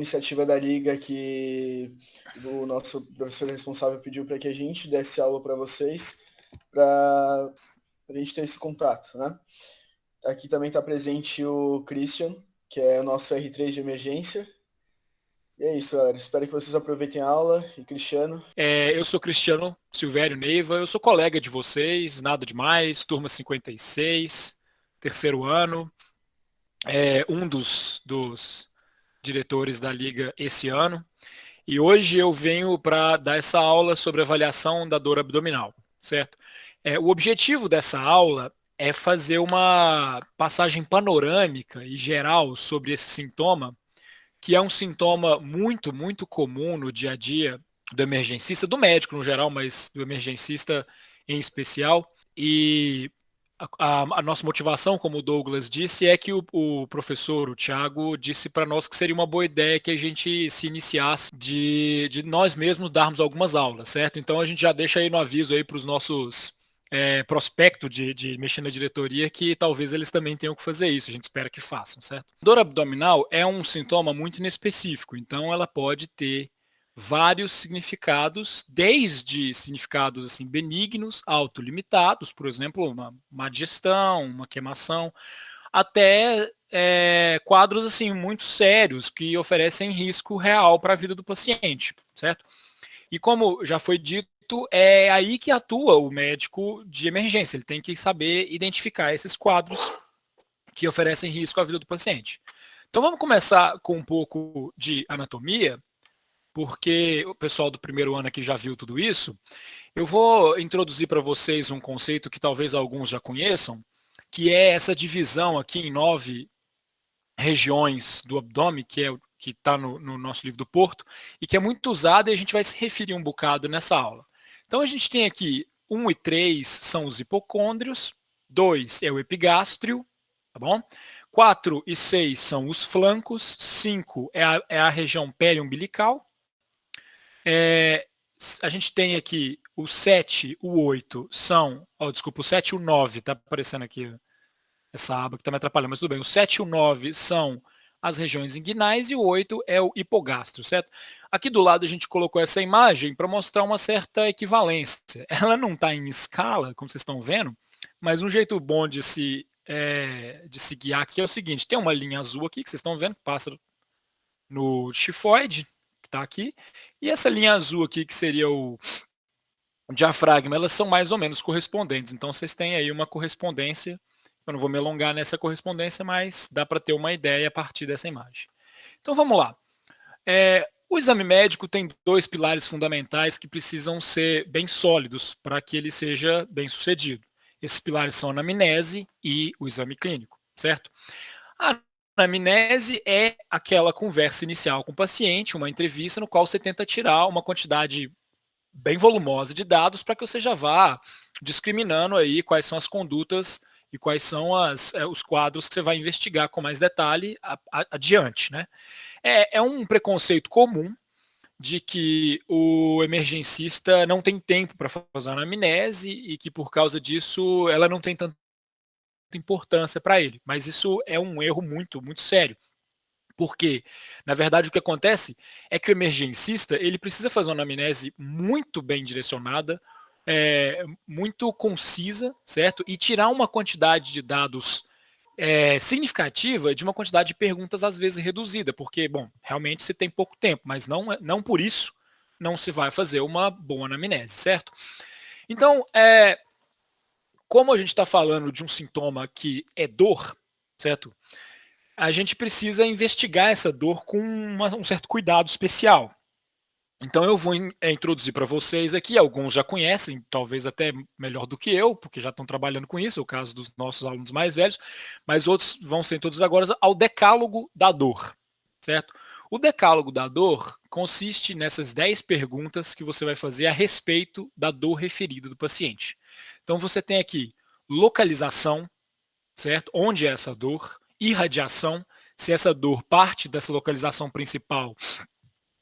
iniciativa da Liga que o nosso professor responsável pediu para que a gente desse aula para vocês, para a gente ter esse contato, né? Aqui também está presente o Christian, que é o nosso R3 de emergência. E é isso, galera. Espero que vocês aproveitem a aula. E Cristiano? Eu sou Cristiano Silvério Neiva, eu sou colega de vocês, nada demais, turma 56, terceiro ano, um dos diretores da Liga esse ano. E hoje eu venho para dar essa aula sobre avaliação da dor abdominal, certo? O objetivo dessa aula é fazer uma passagem panorâmica e geral sobre esse sintoma, que é um sintoma muito, muito comum no dia a dia do emergencista, do médico no geral, mas do emergencista em especial. E a nossa motivação, como o Douglas disse, é que o professor, o Thiago, disse para nós que seria uma boa ideia que a gente se iniciasse de nós mesmos darmos algumas aulas, certo? Então a gente já deixa aí no aviso aí para os nossos prospecto de mexer na diretoria que talvez eles também tenham que fazer isso, a gente espera que façam, certo? Dor abdominal é um sintoma muito inespecífico, então ela pode ter vários significados, desde significados assim benignos, autolimitados, por exemplo, uma digestão, uma queimação, até quadros assim muito sérios que oferecem risco real para a vida do paciente, certo? E como já foi dito, é aí que atua o médico de emergência. Ele tem que saber identificar esses quadros que oferecem risco à vida do paciente. Então vamos começar com um pouco de anatomia, porque o pessoal do primeiro ano aqui já viu tudo isso. Eu vou introduzir para vocês um conceito que talvez alguns já conheçam, que é essa divisão aqui em 9 regiões do abdômen, que está no nosso livro do Porto, e que é muito usada e a gente vai se referir um bocado nessa aula. Então a gente tem aqui 1 e 3 são os hipocôndrios, 2 é o epigástrio, tá bom? 4 e 6 são os flancos, 5 é a região periumbilical. A gente tem aqui o 7, o 8 são, desculpa, o 7 e o 9, tá aparecendo aqui essa aba que está me atrapalhando, mas tudo bem. O 7 e o 9 são as regiões inguinais e o 8 é o hipogastro, certo? Aqui do lado a gente colocou essa imagem para mostrar uma certa equivalência. Ela não está em escala, como vocês estão vendo, mas um jeito bom de se guiar aqui é o seguinte, tem uma linha azul aqui que vocês estão vendo, que passa no tifoide, que está aqui, e essa linha azul aqui, que seria o diafragma, elas são mais ou menos correspondentes, então vocês têm aí uma correspondência. Eu não vou me alongar nessa correspondência, mas dá para ter uma ideia a partir dessa imagem. Então vamos lá. O exame médico tem 2 pilares fundamentais que precisam ser bem sólidos para que ele seja bem sucedido. Esses pilares são a anamnese e o exame clínico, certo? A anamnese é aquela conversa inicial com o paciente, uma entrevista no qual você tenta tirar uma quantidade bem volumosa de dados para que você já vá discriminando aí quais são as condutas e quais são os quadros que você vai investigar com mais detalhe adiante, né? É um preconceito comum de que o emergencista não tem tempo para fazer a anamnese e que por causa disso ela não tem tanta importância para ele. Mas isso é um erro muito, muito sério. Porque, na verdade, o que acontece é que o emergencista ele precisa fazer uma anamnese muito bem direcionada, muito concisa, certo? E tirar uma quantidade de dados significativa de uma quantidade de perguntas às vezes reduzida, porque, bom, realmente se tem pouco tempo, mas não por isso não se vai fazer uma boa anamnese, certo? Então, como a gente está falando de um sintoma que é dor, certo? A gente precisa investigar essa dor com um certo cuidado especial. Então eu vou introduzir para vocês aqui, alguns já conhecem, talvez até melhor do que eu, porque já estão trabalhando com isso, é o caso dos nossos alunos mais velhos, mas outros vão ser introduzidos agora ao decálogo da dor, certo? O decálogo da dor consiste nessas 10 perguntas que você vai fazer a respeito da dor referida do paciente. Então você tem aqui localização, certo? Onde é essa dor? Irradiação, se essa dor parte dessa localização principal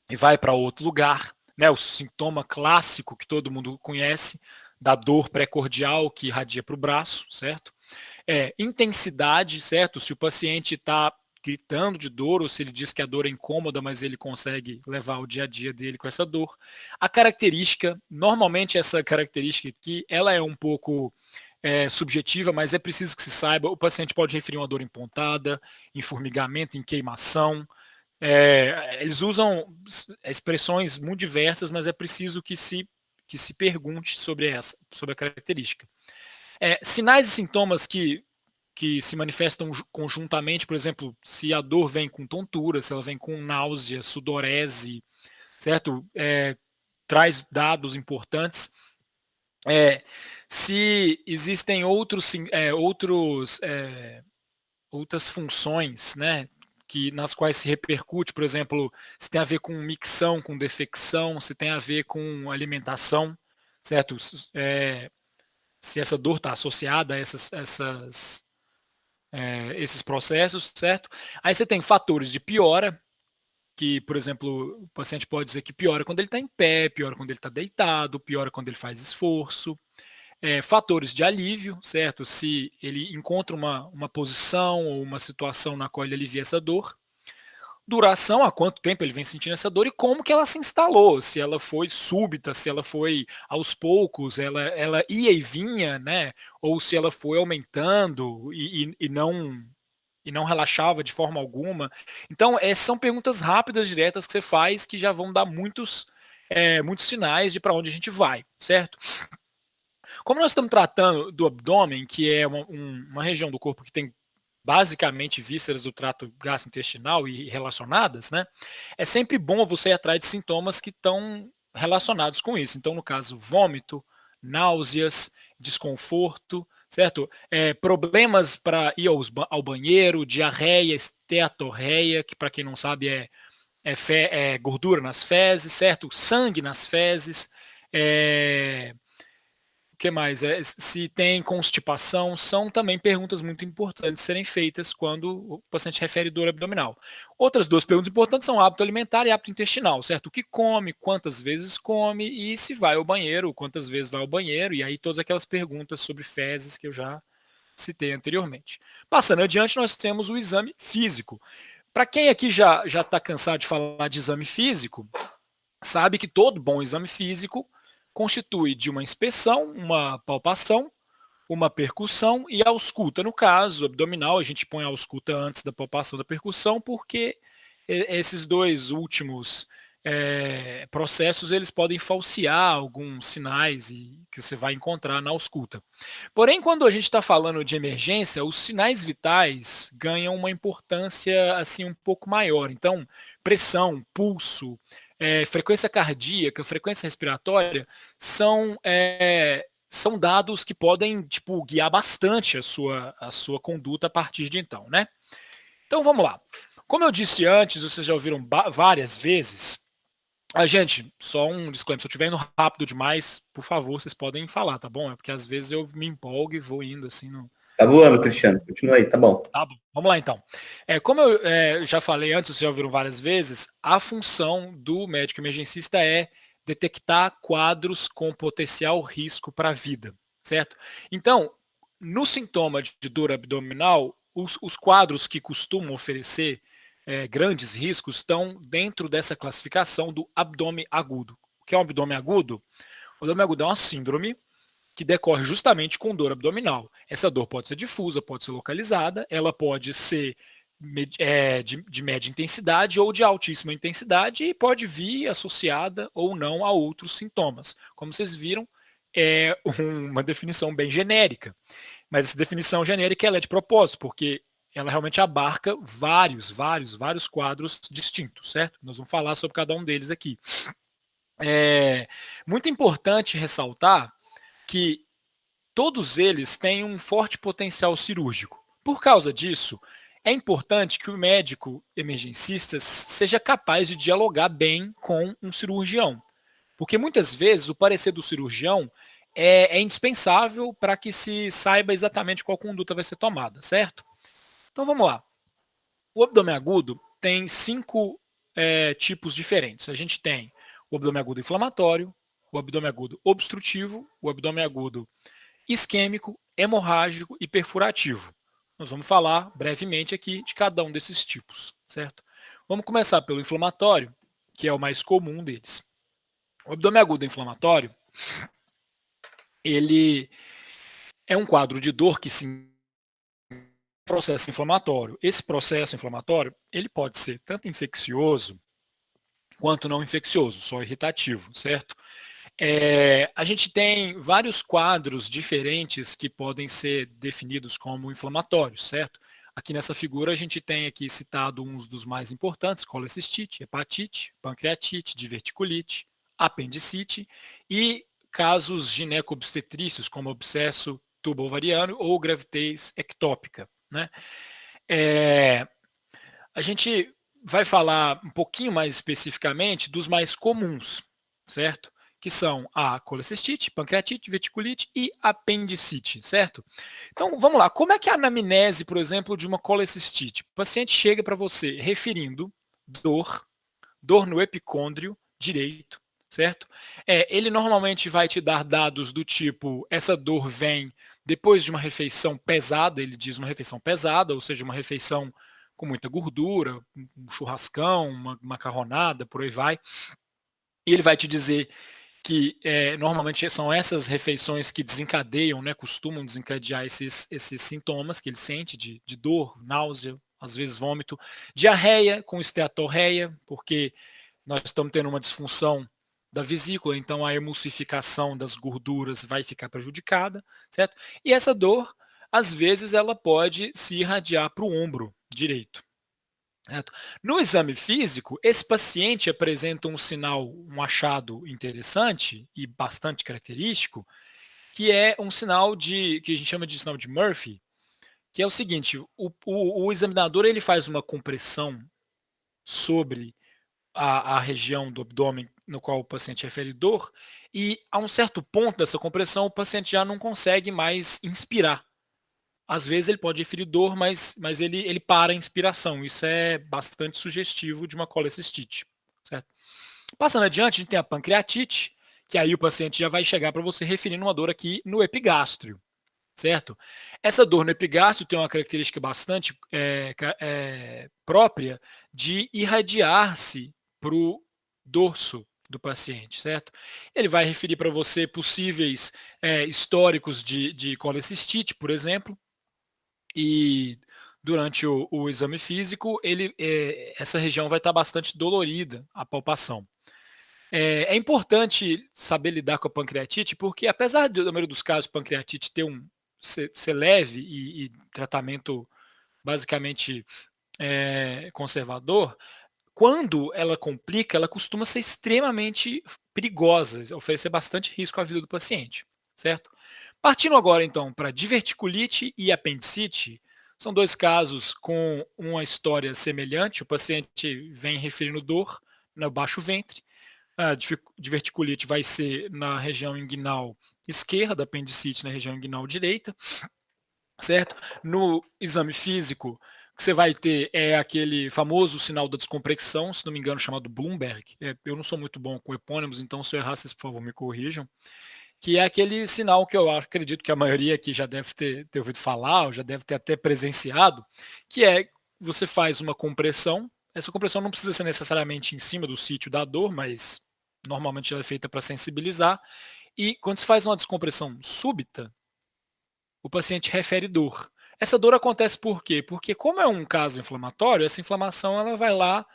e vai para outro lugar, né? O sintoma clássico que todo mundo conhece da dor pré-cordial que irradia para o braço, certo? Intensidade, certo? Se o paciente está gritando de dor, ou se ele diz que a dor é incômoda, mas ele consegue levar o dia a dia dele com essa dor. A característica, normalmente essa característica aqui, ela é um pouco subjetiva, mas é preciso que se saiba, o paciente pode referir uma dor em pontada, em formigamento, em queimação. Eles usam expressões muito diversas, mas é preciso que se pergunte sobre a característica. Sinais e sintomas que se manifestam conjuntamente, por exemplo, se a dor vem com tontura, se ela vem com náusea, sudorese, certo? Traz dados importantes. Se existem outras funções, né, nas quais se repercute, por exemplo, se tem a ver com micção, com defecção, se tem a ver com alimentação, certo? Se essa dor está associada a esses processos, certo? Aí você tem fatores de piora, que, por exemplo, o paciente pode dizer que piora quando ele está em pé, piora quando ele está deitado, piora quando ele faz esforço. Fatores de alívio, certo? Se ele encontra uma posição ou uma situação na qual ele alivia essa dor. Duração, há quanto tempo ele vem sentindo essa dor e como que ela se instalou, se ela foi súbita, se ela foi aos poucos, ela ia e vinha, né? Ou se ela foi aumentando e não relaxava de forma alguma. Então, são perguntas rápidas, diretas que você faz que já vão dar muitos sinais de para onde a gente vai, certo? Como nós estamos tratando do abdômen, que é uma região do corpo que tem basicamente vísceras do trato gastrointestinal e relacionadas, né? É sempre bom você ir atrás de sintomas que estão relacionados com isso. Então, no caso, vômito, náuseas, desconforto, certo? Problemas para ir ao banheiro, diarreia, esteatorreia, que para quem não sabe é gordura nas fezes, certo? Sangue nas fezes, o que mais? Se tem constipação, são também perguntas muito importantes serem feitas quando o paciente refere dor abdominal. Outras duas perguntas importantes são hábito alimentar e hábito intestinal, certo? O que come, quantas vezes come e se vai ao banheiro, quantas vezes vai ao banheiro, e aí todas aquelas perguntas sobre fezes que eu já citei anteriormente. Passando adiante, nós temos o exame físico. Para quem aqui já está cansado de falar de exame físico, sabe que todo bom exame físico constitui de uma inspeção, uma palpação, uma percussão e a ausculta. No caso abdominal, a gente põe a ausculta antes da palpação da percussão, porque esses dois últimos processos eles podem falsear alguns sinais que você vai encontrar na ausculta. Porém, quando a gente está falando de emergência, os sinais vitais ganham uma importância assim um pouco maior. Então, pressão, pulso, frequência cardíaca, frequência respiratória, são dados que podem guiar bastante a sua conduta a partir de então, né? Então vamos lá. Como eu disse antes, vocês já ouviram várias vezes, gente, só um disclaimer, se eu estiver indo rápido demais, por favor, vocês podem falar, tá bom? Porque às vezes eu me empolgo e vou indo assim no... Tá voando, Cristiano. Continua aí, tá bom. Tá bom. Vamos lá, então. Como eu já falei antes, vocês já ouviram várias vezes, a função do médico emergencista é detectar quadros com potencial risco para a vida, certo? Então, no sintoma de dor abdominal, os quadros que costumam oferecer grandes riscos estão dentro dessa classificação do abdômen agudo. O que é um abdômen agudo? O abdômen agudo é uma síndrome que decorre justamente com dor abdominal. Essa dor pode ser difusa, pode ser localizada, ela pode ser de média intensidade ou de altíssima intensidade e pode vir associada ou não a outros sintomas. Como vocês viram, é uma definição bem genérica. Mas essa definição genérica ela é de propósito, porque ela realmente abarca vários quadros distintos, certo? Nós vamos falar sobre cada um deles aqui. É muito importante ressaltar que todos eles têm um forte potencial cirúrgico. Por causa disso, é importante que o médico emergencista seja capaz de dialogar bem com um cirurgião. Porque muitas vezes o parecer do cirurgião é indispensável para que se saiba exatamente qual conduta vai ser tomada, certo? Então vamos lá. O abdômen agudo tem 5 tipos diferentes. A gente tem o abdômen agudo inflamatório, o abdômen agudo obstrutivo, o abdômen agudo isquêmico, hemorrágico e perfurativo. Nós vamos falar brevemente aqui de cada um desses tipos, certo? Vamos começar pelo inflamatório, que é o mais comum deles. O abdômen agudo inflamatório, ele é um quadro de dor que se processo inflamatório. Esse processo inflamatório, ele pode ser tanto infeccioso quanto não infeccioso, só irritativo, certo? A gente tem vários quadros diferentes que podem ser definidos como inflamatórios, certo? Aqui nessa figura a gente tem aqui citado uns dos mais importantes, colecistite, hepatite, pancreatite, diverticulite, apendicite e casos gineco-obstetrícios, como abscesso tubo-ovariano ou gravidez ectópica, né? A gente vai falar um pouquinho mais especificamente dos mais comuns, certo? Que são a colecistite, pancreatite, verticulite e apendicite, certo? Então, vamos lá. Como é que é a anamnese, por exemplo, de uma colecistite? O paciente chega para você referindo dor no epicôndrio direito, certo? Ele normalmente vai te dar dados do tipo, essa dor vem depois de uma refeição pesada, ele diz uma refeição pesada, ou seja, uma refeição com muita gordura, um churrascão, uma macarronada, por aí vai. E ele vai te dizer que normalmente são essas refeições que desencadeiam, né, costumam desencadear esses sintomas que ele sente de dor, náusea, às vezes vômito, diarreia com esteatorreia, porque nós estamos tendo uma disfunção da vesícula, então a emulsificação das gorduras vai ficar prejudicada, certo? E essa dor, às vezes, ela pode se irradiar para o ombro direito. Certo? No exame físico, esse paciente apresenta um sinal, um achado interessante e bastante característico, que é um sinal que a gente chama de sinal de Murphy, que é o seguinte, o examinador ele faz uma compressão sobre a região do abdômen no qual o paciente refere dor, e a um certo ponto dessa compressão o paciente já não consegue mais inspirar. Às vezes ele pode referir dor, mas ele para a inspiração. Isso é bastante sugestivo de uma colecistite, certo? Passando adiante, a gente tem a pancreatite, que aí o paciente já vai chegar para você referindo uma dor aqui no epigástrio, certo? Essa dor no epigástrio tem uma característica bastante própria de irradiar-se para o dorso do paciente, certo? Ele vai referir para você possíveis históricos de colecistite, por exemplo, e durante o exame físico, essa região vai estar bastante dolorida, a palpação. É importante saber lidar com a pancreatite, porque apesar da maioria dos casos pancreatite ser leve e tratamento basicamente conservador, quando ela complica, ela costuma ser extremamente perigosa, oferecer bastante risco à vida do paciente, certo? Partindo agora, então, para diverticulite e apendicite, são dois casos com uma história semelhante. O paciente vem referindo dor no baixo ventre. A diverticulite vai ser na região inguinal esquerda, apendicite na região inguinal direita, certo? No exame físico, o que você vai ter é aquele famoso sinal da descompressão, se não me engano, chamado Bloomberg. Eu não sou muito bom com epônimos, então se eu errar, vocês, por favor, me corrijam. Que é aquele sinal que eu acredito que a maioria aqui já deve ter ouvido falar, ou já deve ter até presenciado, que é você faz uma compressão. Essa compressão não precisa ser necessariamente em cima do sítio da dor, mas normalmente ela é feita para sensibilizar. E quando se faz uma descompressão súbita, o paciente refere dor. Essa dor acontece por quê? Porque como é um caso inflamatório, essa inflamação ela vai lá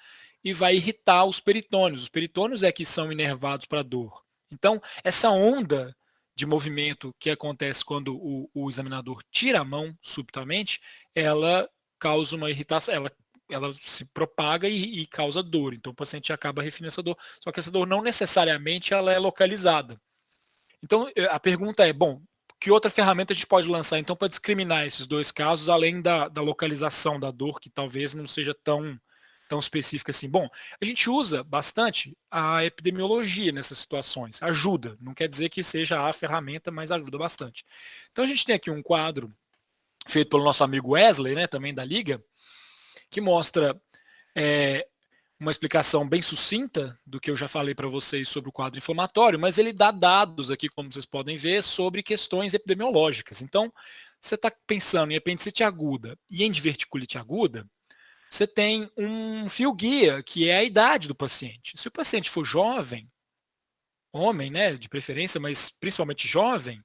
e vai irritar os peritônios. Os peritônios é que são inervados para a dor. Então, essa onda de movimento que acontece quando o examinador tira a mão subitamente, ela causa uma irritação, ela se propaga e causa dor. Então, o paciente acaba referindo essa dor. Só que essa dor não necessariamente ela é localizada. Então, a pergunta é, bom, que outra ferramenta a gente pode lançar, então, para discriminar esses dois casos, além da localização da dor, que talvez não seja tão específica assim? Bom, a gente usa bastante a epidemiologia nessas situações. Ajuda, não quer dizer que seja a ferramenta, mas ajuda bastante. Então, a gente tem aqui um quadro feito pelo nosso amigo Wesley, né, também da Liga, que mostra uma explicação bem sucinta do que eu já falei para vocês sobre o quadro inflamatório, mas ele dá dados aqui, como vocês podem ver, sobre questões epidemiológicas. Então, você está pensando em apendicite aguda e em diverticulite aguda, você tem um fio-guia, que é a idade do paciente. Se o paciente for jovem, homem, né, de preferência, mas principalmente jovem,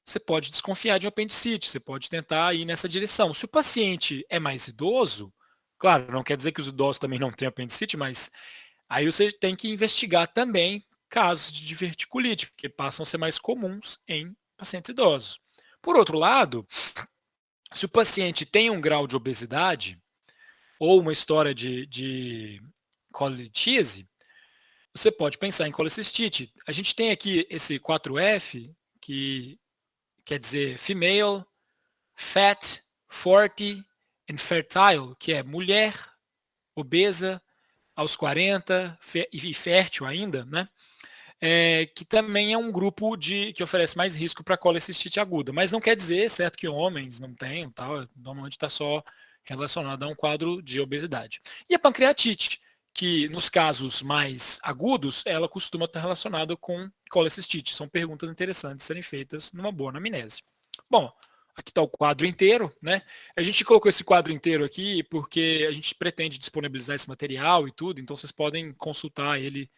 você pode desconfiar de um apendicite, você pode tentar ir nessa direção. Se o paciente é mais idoso, claro, não quer dizer que os idosos também não têm apendicite, mas aí você tem que investigar também casos de diverticulite, porque passam a ser mais comuns em pacientes idosos. Por outro lado, se o paciente tem um grau de obesidade ou uma história de colitise, você pode pensar em colecistite. A gente tem aqui esse 4F, que quer dizer female, fat, forty and fertile, que é mulher, obesa, aos 40 e fértil ainda, né? Que também é um grupo que oferece mais risco para colecistite aguda. Mas não quer dizer, certo, que homens não tenham, tal, normalmente está só relacionado a um quadro de obesidade. E a pancreatite, que nos casos mais agudos, ela costuma estar relacionada com colecistite. São perguntas interessantes serem feitas numa boa anamnese. Bom, aqui está o quadro inteiro, né? A gente colocou esse quadro inteiro aqui porque a gente pretende disponibilizar esse material e tudo, então vocês podem consultar ele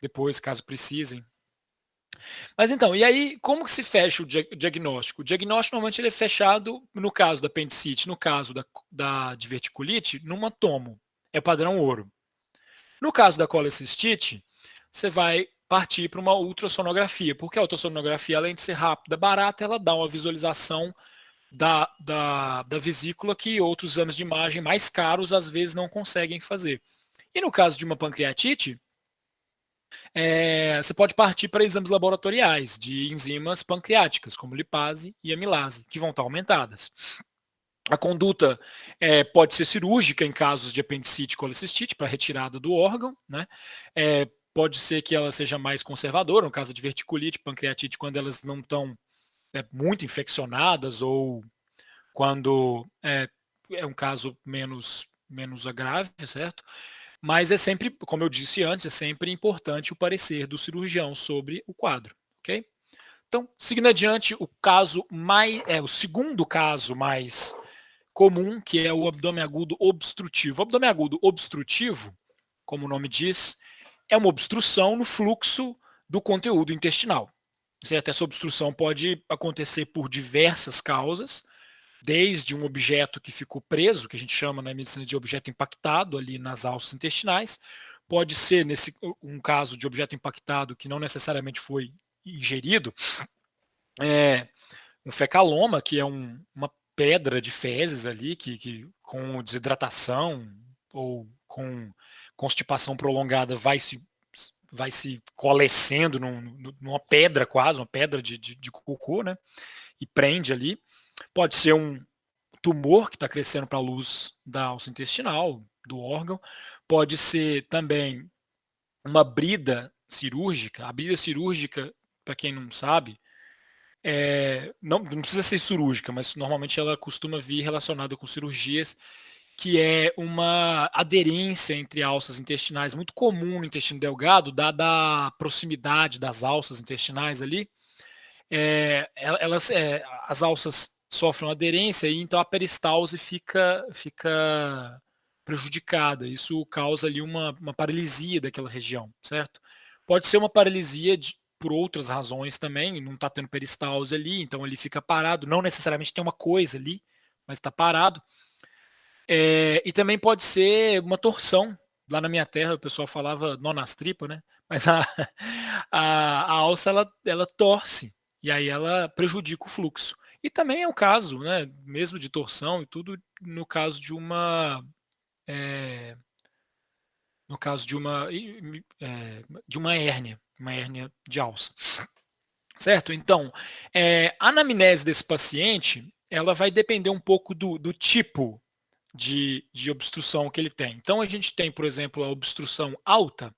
depois, caso precisem. Mas então, e aí, como que se fecha o diagnóstico? O diagnóstico, normalmente, ele é fechado, no caso da apendicite, no caso da diverticulite, numa tomo. É padrão ouro. No caso da colecistite, você vai partir para uma ultrassonografia, porque a ultrassonografia, além de ser rápida, barata, ela dá uma visualização da vesícula que outros exames de imagem mais caros, às vezes, não conseguem fazer. E no caso de uma pancreatite, você pode partir para exames laboratoriais de enzimas pancreáticas, como lipase e amilase, que vão estar aumentadas. A conduta pode ser cirúrgica em casos de apendicite e colecistite, para retirada do órgão, né? Pode ser que ela seja mais conservadora, no caso de verticulite, pancreatite, quando elas não estão muito infeccionadas ou quando é um caso menos grave, certo? Mas é sempre, como eu disse antes, é sempre importante o parecer do cirurgião sobre o quadro, ok? Então, seguindo adiante, o segundo caso mais comum, que é o abdômen agudo obstrutivo. O abdômen agudo obstrutivo, como o nome diz, é uma obstrução no fluxo do conteúdo intestinal. Certo? Essa obstrução pode acontecer por diversas causas, desde um objeto que ficou preso, que a gente chama na medicina de objeto impactado ali nas alças intestinais, pode ser um caso de objeto impactado que não necessariamente foi ingerido, um fecaloma, que é uma pedra de fezes ali, que com desidratação ou com constipação prolongada vai se coalescendo numa pedra quase, uma pedra de cocô, né? E prende ali. Pode ser um tumor que está crescendo para a luz da alça intestinal, do órgão. Pode ser também uma brida cirúrgica. A brida cirúrgica, para quem não sabe, não precisa ser cirúrgica, mas normalmente ela costuma vir relacionada com cirurgias, que é uma aderência entre alças intestinais muito comum no intestino delgado, dada a proximidade das alças intestinais ali. As alças sofrem uma aderência e então a peristalse fica prejudicada. Isso causa ali uma paralisia daquela região, certo? Pode ser uma paralisia por outras razões também, não está tendo peristalse ali, então ele fica parado, não necessariamente tem uma coisa ali, mas está parado. E também pode ser uma torção. Lá na minha terra o pessoal falava nó nas tripas, né? Mas a alça ela torce e aí ela prejudica o fluxo. E também é um caso, né, mesmo de torção e tudo, no caso de uma hérnia, uma hérnia de alça. Certo? Então, a anamnese desse paciente, ela vai depender um pouco do tipo de obstrução que ele tem. Então, a gente tem, por exemplo, a obstrução alta,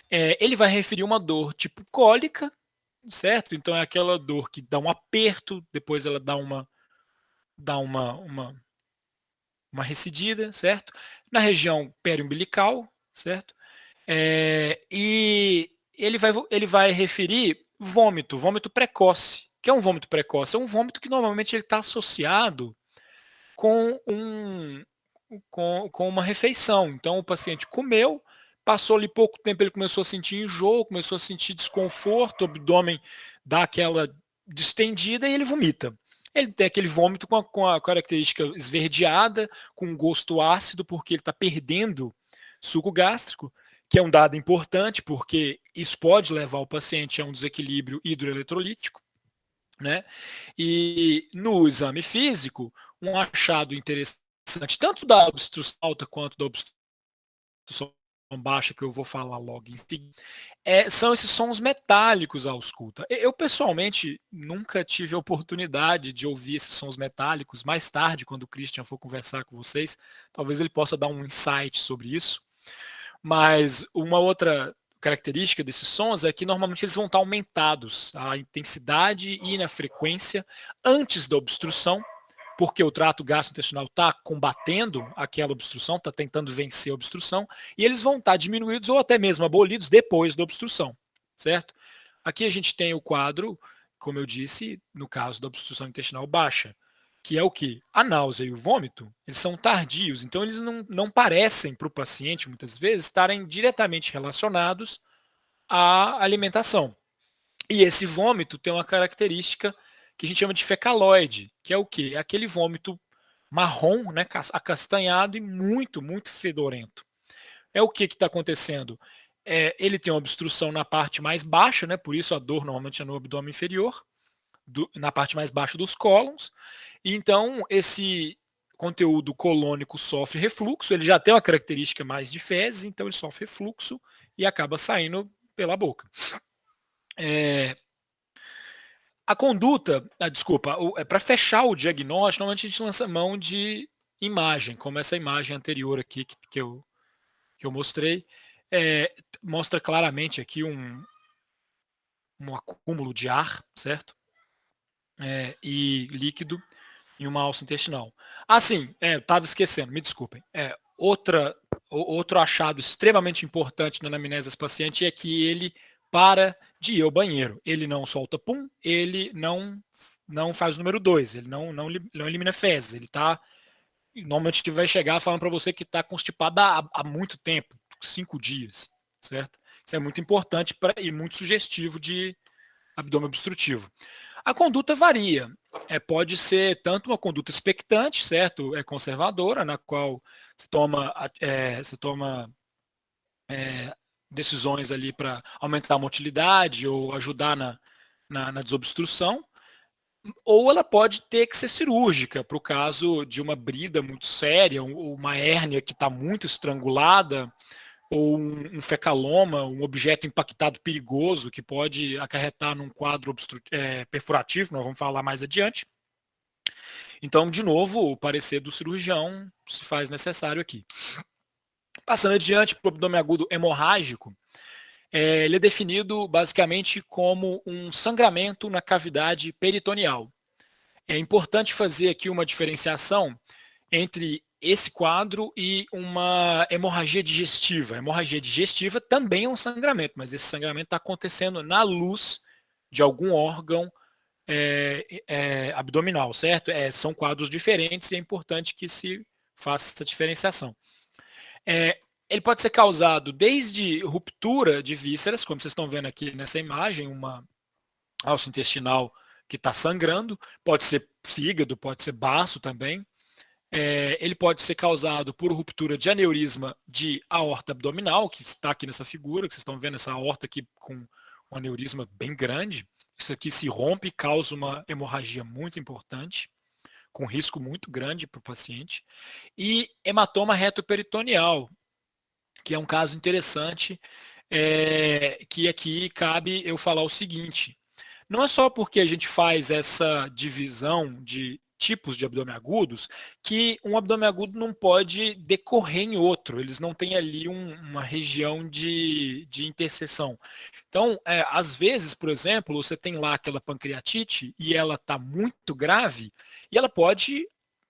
ele vai referir uma dor tipo cólica, certo? Então, é aquela dor que dá um aperto, depois ela dá uma recidida, certo? Na região periumbilical, certo? E ele vai referir vômito precoce, que é um vômito precoce? É um vômito que normalmente ele está associado com, com uma refeição. Então o paciente comeu, passou ali pouco tempo, ele começou a sentir enjoo, começou a sentir desconforto, o abdômen dá aquela distendida e ele vomita. Ele tem aquele vômito com a característica esverdeada, com um gosto ácido, porque ele está perdendo suco gástrico, que é um dado importante, porque isso pode levar o paciente a um desequilíbrio hidroeletrolítico, né? E no exame físico, um achado interessante, tanto da obstrução alta quanto da obstrução baixa, que eu vou falar logo em seguida, são esses sons metálicos à ausculta. Eu, pessoalmente, nunca tive a oportunidade de ouvir esses sons metálicos. Mais tarde, quando o Christian for conversar com vocês, talvez ele possa dar um insight sobre isso. Mas uma outra característica desses sons é que normalmente eles vão estar aumentados, a intensidade e na frequência antes da obstrução, porque o trato gastrointestinal está combatendo aquela obstrução, está tentando vencer a obstrução, e eles vão estar diminuídos ou até mesmo abolidos depois da obstrução, certo? Aqui a gente tem o quadro, como eu disse, no caso da obstrução intestinal baixa, que é o que? A náusea e o vômito, eles são tardios, então eles não parecem para o paciente, muitas vezes, estarem diretamente relacionados à alimentação. E esse vômito tem uma característica que a gente chama de fecaloide, que é o quê? É aquele vômito marrom, né, acastanhado e muito, muito fedorento. É o que está acontecendo? Ele tem uma obstrução na parte mais baixa, né, por isso a dor normalmente é no abdômen inferior, na parte mais baixa dos cólons. E então esse conteúdo colônico sofre refluxo, ele já tem uma característica mais de fezes, então ele sofre refluxo e acaba saindo pela boca. A conduta, desculpa, para fechar o diagnóstico, normalmente a gente lança mão de imagem, como essa imagem anterior aqui que eu mostrei, mostra claramente aqui um acúmulo de ar, certo? E líquido em uma alça intestinal. Sim, eu estava esquecendo, me desculpem. Outro achado extremamente importante na anamnese desse paciente é que ele para de ir ao banheiro. Ele não solta pum, ele não faz o número 2, ele não elimina fezes. Ele está, normalmente vai chegar falando para você que está constipado há muito tempo, 5 dias, certo? Isso é muito importante e muito sugestivo de abdômen obstrutivo. A conduta varia. Pode ser tanto uma conduta expectante, certo? Conservadora, na qual se toma decisões ali para aumentar a motilidade ou ajudar na desobstrução, ou ela pode ter que ser cirúrgica, para o caso de uma brida muito séria, ou uma hérnia que está muito estrangulada, ou um fecaloma, um objeto impactado perigoso que pode acarretar num quadro perfurativo, nós vamos falar mais adiante. Então, de novo, o parecer do cirurgião se faz necessário aqui. Passando adiante para o abdômen agudo hemorrágico, ele é definido basicamente como um sangramento na cavidade peritoneal. É importante fazer aqui uma diferenciação entre esse quadro e uma hemorragia digestiva. A hemorragia digestiva também é um sangramento, mas esse sangramento está acontecendo na luz de algum órgão abdominal, certo? São quadros diferentes e é importante que se faça essa diferenciação. Ele pode ser causado desde ruptura de vísceras, como vocês estão vendo aqui nessa imagem, uma alça intestinal que está sangrando, pode ser fígado, pode ser baço também. Ele pode ser causado por ruptura de aneurisma de aorta abdominal, que está aqui nessa figura, que vocês estão vendo essa aorta aqui com um aneurisma bem grande. Isso aqui se rompe e causa uma hemorragia muito importante, com risco muito grande para o paciente. E hematoma retoperitoneal, que é um caso interessante, que aqui cabe eu falar o seguinte: não é só porque a gente faz essa divisão de tipos de abdômen agudos que um abdômen agudo não pode decorrer em outro, eles não têm ali uma região de interseção. Então, às vezes, por exemplo, você tem lá aquela pancreatite e ela está muito grave e ela pode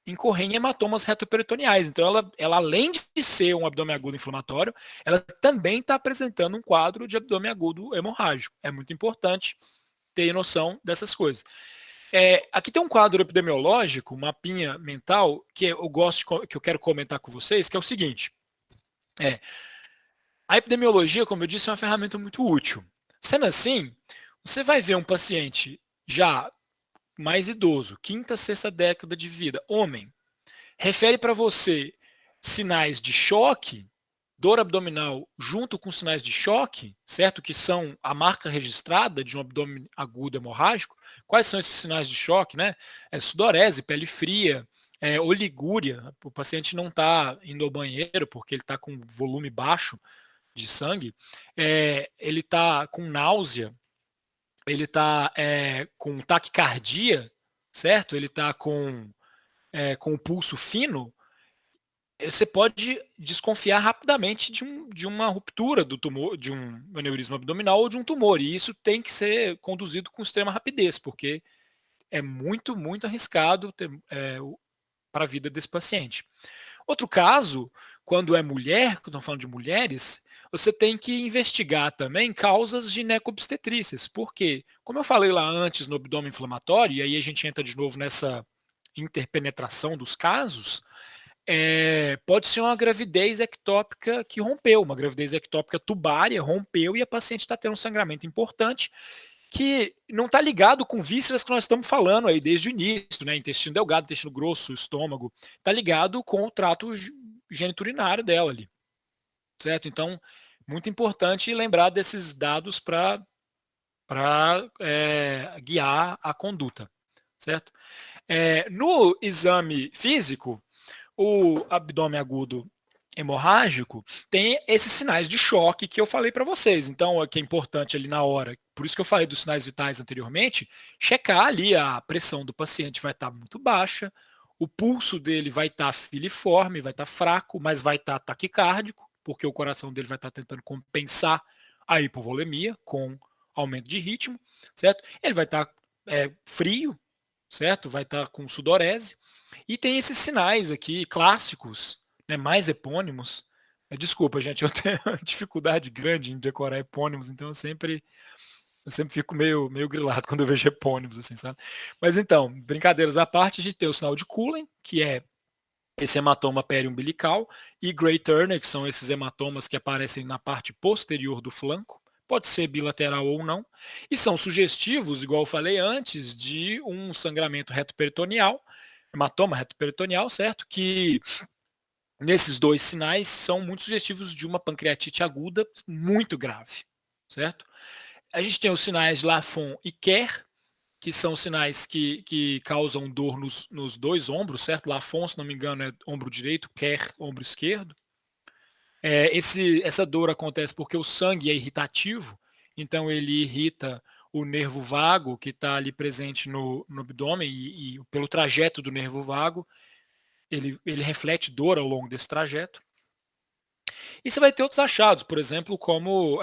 incorrer em hematomas retoperitoneais. Então, ela além de ser um abdômen agudo inflamatório, ela também está apresentando um quadro de abdômen agudo hemorrágico. É muito importante ter noção dessas coisas. Aqui tem um quadro epidemiológico, um mapinha mental, que que eu quero comentar com vocês, que é o seguinte. A epidemiologia, como eu disse, é uma ferramenta muito útil. Sendo assim, você vai ver um paciente já mais idoso, quinta, sexta década de vida, homem, refere para você sinais de choque, dor abdominal junto com sinais de choque, certo? Que são a marca registrada de um abdômen agudo hemorrágico. Quais são esses sinais de choque, né? Sudorese, pele fria, oligúria, o paciente não está indo ao banheiro porque ele está com volume baixo de sangue, ele está com náusea, ele está com taquicardia, certo? Ele está com o pulso fino. Você pode desconfiar rapidamente de uma ruptura do tumor, de um aneurisma abdominal ou de um tumor. E isso tem que ser conduzido com extrema rapidez, porque é muito, muito arriscado para a vida desse paciente. Outro caso, quando é mulher, quando estamos falando de mulheres, você tem que investigar também causas ginecobstetrícias. Por quê? Como eu falei lá antes no abdômen inflamatório, e aí a gente entra de novo nessa interpenetração dos casos, pode ser uma gravidez ectópica que rompeu, uma gravidez ectópica tubária, rompeu e a paciente está tendo um sangramento importante que não está ligado com vísceras que nós estamos falando aí desde o início, né? Intestino delgado, intestino grosso, estômago, está ligado com o trato geniturinário dela ali, certo? Então, muito importante lembrar desses dados para guiar a conduta, certo? No exame físico, o abdômen agudo hemorrágico tem esses sinais de choque que eu falei para vocês. Então, o que é importante ali na hora, por isso que eu falei dos sinais vitais anteriormente, checar ali a pressão do paciente vai estar muito baixa, o pulso dele vai estar filiforme, vai estar fraco, mas vai estar taquicárdico, porque o coração dele vai estar tentando compensar a hipovolemia com aumento de ritmo, certo? Ele vai estar frio, certo? Vai estar com sudorese. E tem esses sinais aqui clássicos, né, mais epônimos. Desculpa, gente, eu tenho uma dificuldade grande em decorar epônimos, então eu sempre fico meio grilado quando eu vejo epônimos, assim, sabe? Mas então, brincadeiras à parte, a gente tem o sinal de Cullen, que é esse hematoma periumbilical, e Gray Turner, que são esses hematomas que aparecem na parte posterior do flanco, pode ser bilateral ou não, e são sugestivos, igual eu falei antes, de um sangramento retoperitoneal, hematoma retoperitoneal, certo? Que nesses dois sinais são muito sugestivos de uma pancreatite aguda muito grave, certo? A gente tem os sinais de Lafon e Kerr, que são sinais que causam dor nos dois ombros, certo? Lafon, se não me engano, é ombro direito, Kerr, ombro esquerdo. Essa dor acontece porque o sangue é irritativo, então ele irrita o nervo vago que está ali presente no abdômen e pelo trajeto do nervo vago, ele reflete dor ao longo desse trajeto. E você vai ter outros achados, por exemplo, como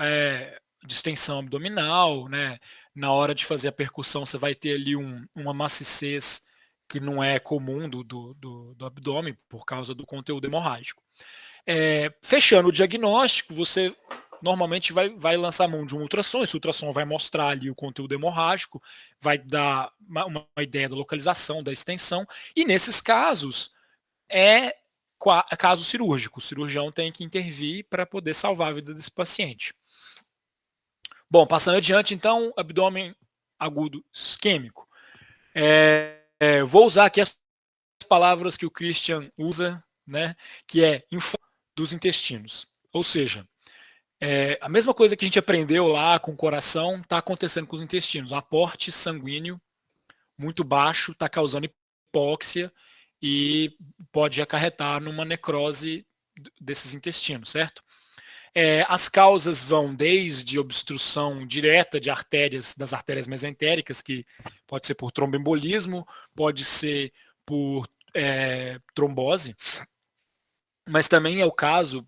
distensão abdominal, né? Na hora de fazer a percussão você vai ter ali uma maciez que não é comum do abdômen por causa do conteúdo hemorrágico. Fechando o diagnóstico, você normalmente vai lançar mão de um ultrassom. Esse ultrassom vai mostrar ali o conteúdo hemorrágico, vai dar uma ideia da localização, da extensão, e nesses casos é caso cirúrgico. O cirurgião tem que intervir para poder salvar a vida desse paciente. Bom, passando adiante, então, abdômen agudo isquêmico. Vou usar aqui as palavras que o Christian usa, né, que é dos intestinos. Ou seja, a mesma coisa que a gente aprendeu lá com o coração está acontecendo com os intestinos. O aporte sanguíneo muito baixo está causando hipóxia e pode acarretar numa necrose desses intestinos, certo? As causas vão desde obstrução direta de artérias, das artérias mesentéricas, que pode ser por tromboembolismo, pode ser por trombose, mas também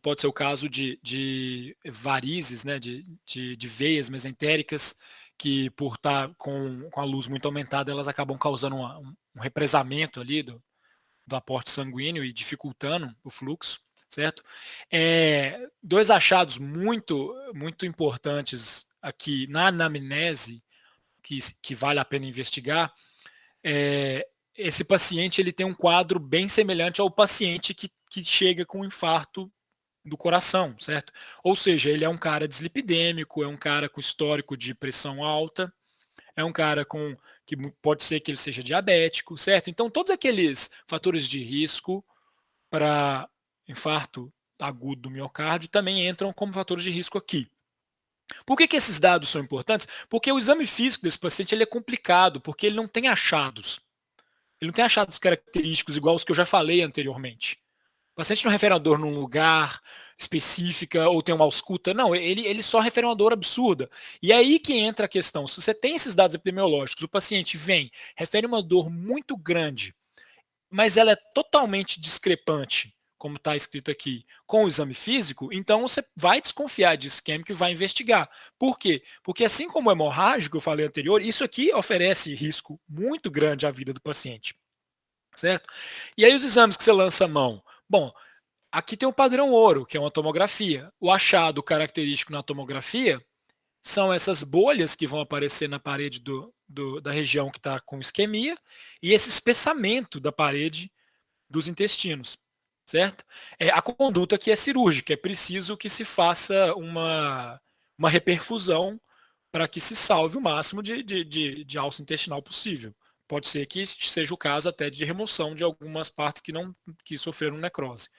pode ser o caso de varizes, né, de veias mesentéricas, que por estar com a luz muito aumentada, elas acabam causando um represamento ali do aporte sanguíneo e dificultando o fluxo, certo? Dois achados muito, muito importantes aqui na anamnese que vale a pena investigar, esse paciente ele tem um quadro bem semelhante ao paciente que chega com infarto do coração, certo? Ou seja, ele é um cara dislipidêmico, é um cara com histórico de pressão alta, é um cara que pode ser que ele seja diabético, certo? Então, todos aqueles fatores de risco para infarto agudo do miocárdio também entram como fatores de risco aqui. Por que esses dados são importantes? Porque o exame físico desse paciente ele é complicado, porque ele não tem achados. Ele não tem achados característicos igual os que eu já falei anteriormente. O paciente não refere uma dor num lugar específica ou tem uma ausculta. Não, ele só refere uma dor absurda. E é aí que entra a questão. Se você tem esses dados epidemiológicos, o paciente vem, refere uma dor muito grande, mas ela é totalmente discrepante, como está escrito aqui, com o exame físico, então você vai desconfiar de isquêmico e vai investigar. Por quê? Porque assim como o hemorrágico, eu falei anterior, isso aqui oferece risco muito grande à vida do paciente. Certo? E aí os exames que você lança a mão? Bom, aqui tem o padrão ouro, que é uma tomografia. O achado característico na tomografia são essas bolhas que vão aparecer na parede da região que está com isquemia e esse espessamento da parede dos intestinos, certo? A conduta que é cirúrgica, é preciso que se faça uma reperfusão para que se salve o máximo de alça intestinal possível. Pode ser que seja o caso até de remoção de algumas partes que sofreram necrose.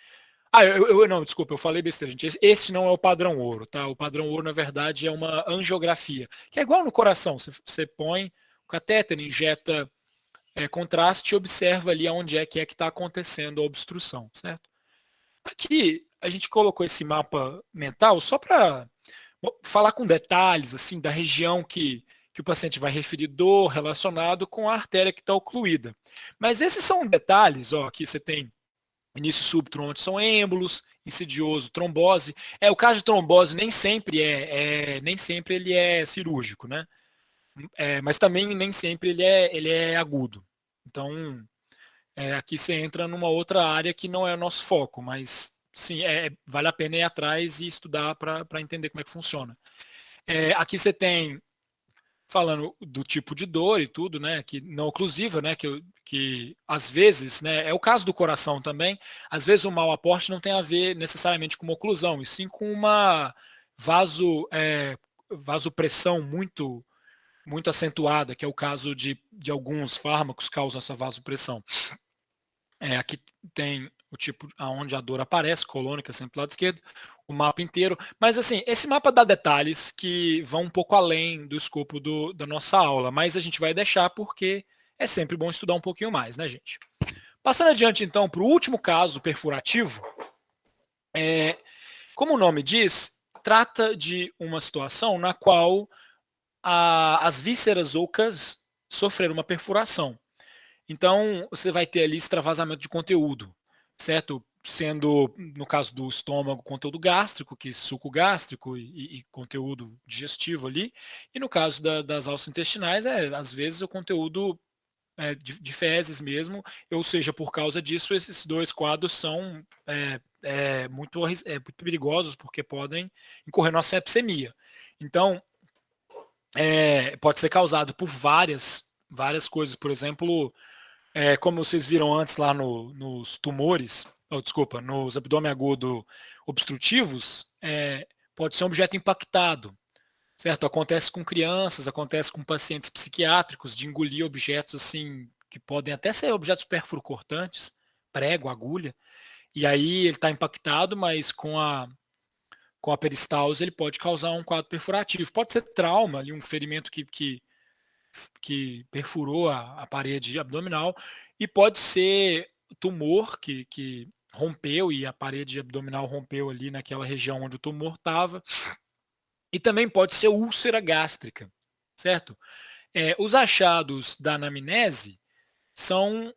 Não, desculpa, eu falei besteira, gente. Esse não é o padrão ouro, tá? O padrão ouro, na verdade, é uma angiografia, que é igual no coração. Você põe o catéter, injeta contraste e observa ali onde é que está acontecendo a obstrução, certo? Aqui, a gente colocou esse mapa mental só para falar com detalhes, assim, da região que o paciente vai referir dor relacionado com a artéria que está ocluída. Mas esses são detalhes, ó, aqui você tem início súbito, onde são êmbolos, insidioso, trombose. O caso de trombose nem sempre ele é cirúrgico, né? Mas também nem sempre ele é agudo. Então, aqui você entra numa outra área que não é o nosso foco, mas sim, vale a pena ir atrás e estudar para entender como é que funciona. Aqui você tem, falando do tipo de dor e tudo, né, que não oclusiva, né, que às vezes, né, é o caso do coração também, às vezes o mau aporte não tem a ver necessariamente com uma oclusão, e sim com uma vasopressão muito acentuada, que é o caso de alguns fármacos causam essa vasopressão. Aqui tem o tipo onde a dor aparece, colônica, sempre do lado esquerdo, o mapa inteiro. Mas assim, esse mapa dá detalhes que vão um pouco além do escopo da nossa aula, mas a gente vai deixar porque é sempre bom estudar um pouquinho mais, né, gente? Passando adiante, então, para o último caso perfurativo, como o nome diz, trata de uma situação na qual as vísceras ocas sofreram uma perfuração. Então, você vai ter ali extravasamento de conteúdo, certo? Sendo, no caso do estômago, conteúdo gástrico, que é suco gástrico e conteúdo digestivo ali. E no caso das alças intestinais, às vezes o conteúdo de fezes mesmo, ou seja, por causa disso, esses dois quadros são muito perigosos, porque podem incorrer na sepsemia. Então, pode ser causado por várias coisas, por exemplo, como vocês viram antes lá nos tumores, nos abdômen agudo obstrutivos, pode ser um objeto impactado, certo? Acontece com crianças, acontece com pacientes psiquiátricos, de engolir objetos assim, que podem até ser objetos perfuro-cortantes, prego, agulha, e aí ele está impactado, mas com a peristalse ele pode causar um quadro perfurativo. Pode ser trauma, ali, um ferimento que perfurou a parede abdominal, e pode ser tumor que rompeu e a parede abdominal rompeu ali naquela região onde o tumor estava, e também pode ser úlcera gástrica, certo? Os achados da anamnese são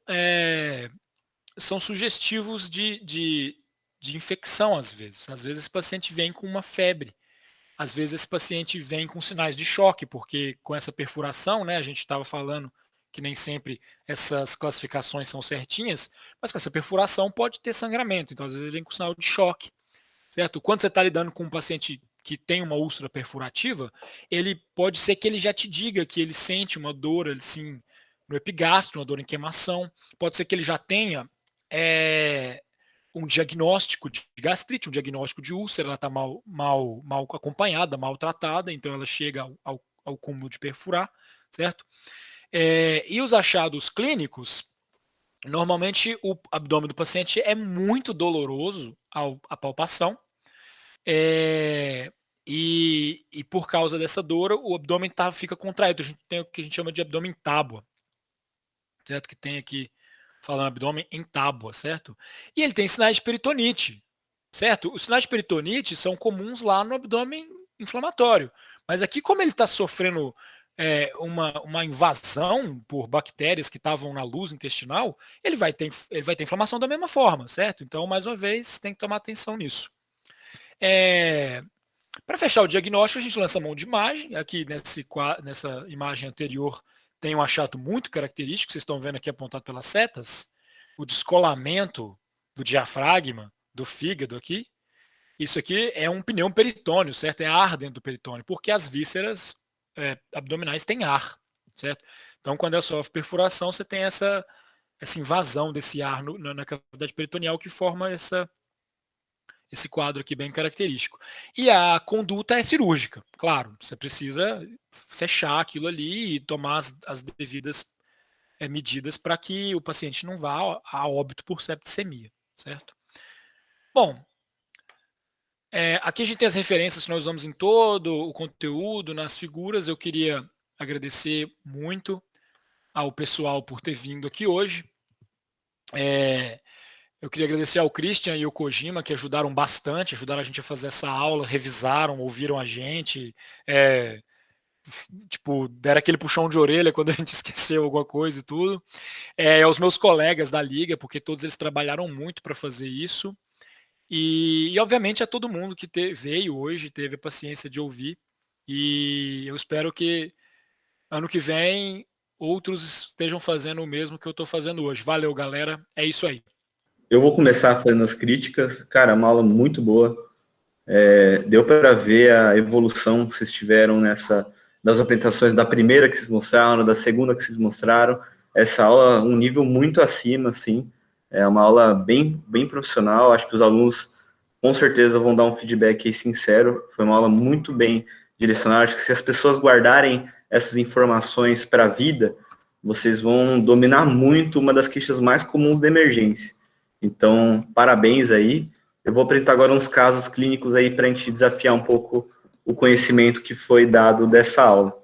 sugestivos de infecção às vezes. Às vezes esse paciente vem com uma febre. Às vezes esse paciente vem com sinais de choque, porque com essa perfuração, né, a gente estava falando que nem sempre essas classificações são certinhas, mas com essa perfuração pode ter sangramento, então às vezes ele vem com sinal de choque, certo? Quando você está lidando com um paciente que tem uma úlcera perfurativa, ele pode ser que ele já te diga que ele sente uma dor assim, no epigastro, uma dor em queimação. Pode ser que ele já tenha um diagnóstico de gastrite, um diagnóstico de úlcera, ela está mal acompanhada, mal tratada, então ela chega ao cúmulo de perfurar, certo? E os achados clínicos, normalmente o abdômen do paciente é muito doloroso à palpação, e por causa dessa dor, o abdômen fica contraído. A gente tem o que a gente chama de abdômen tábua, certo? Que tem aqui, falando abdômen em tábua, certo? E ele tem sinais de peritonite, certo? Os sinais de peritonite são comuns lá no abdômen inflamatório. Mas aqui, como ele está sofrendo uma invasão por bactérias que estavam na luz intestinal, ele vai ter inflamação da mesma forma, certo? Então, mais uma vez, tem que tomar atenção nisso. Para fechar o diagnóstico, a gente lança a mão de imagem. Aqui nessa imagem anterior tem um achado muito característico, vocês estão vendo aqui apontado pelas setas, o descolamento do diafragma, do fígado aqui. Isso aqui é um pneu peritônio, certo? É ar dentro do peritônio, porque as vísceras abdominais têm ar, certo? Então, quando ela sofre perfuração, você tem essa invasão desse ar na cavidade peritoneal que forma esse quadro aqui bem característico. E a conduta é cirúrgica, claro. Você precisa fechar aquilo ali e tomar as devidas medidas para que o paciente não vá a óbito por septicemia, certo? Bom, aqui a gente tem as referências que nós usamos em todo o conteúdo, nas figuras. Eu queria agradecer muito ao pessoal por ter vindo aqui hoje. Eu queria agradecer ao Christian e ao Kojima, que ajudaram bastante, ajudaram a gente a fazer essa aula, revisaram, ouviram a gente, deram aquele puxão de orelha quando a gente esqueceu alguma coisa e tudo. Aos meus colegas da Liga, porque todos eles trabalharam muito para fazer isso. E, obviamente, a todo mundo que veio hoje, teve a paciência de ouvir. E eu espero que ano que vem outros estejam fazendo o mesmo que eu estou fazendo hoje. Valeu, galera. É isso aí. Eu vou começar fazendo as críticas. Cara, uma aula muito boa. Deu para ver a evolução que vocês tiveram das apresentações da primeira que vocês mostraram, da segunda que vocês mostraram. Essa aula, um nível muito acima, assim. É uma aula bem, bem profissional. Acho que os alunos, com certeza, vão dar um feedback aí sincero. Foi uma aula muito bem direcionada. Acho que se as pessoas guardarem essas informações para a vida, vocês vão dominar muito uma das queixas mais comuns da emergência. Então, parabéns aí. Eu vou apresentar agora uns casos clínicos aí para a gente desafiar um pouco o conhecimento que foi dado dessa aula.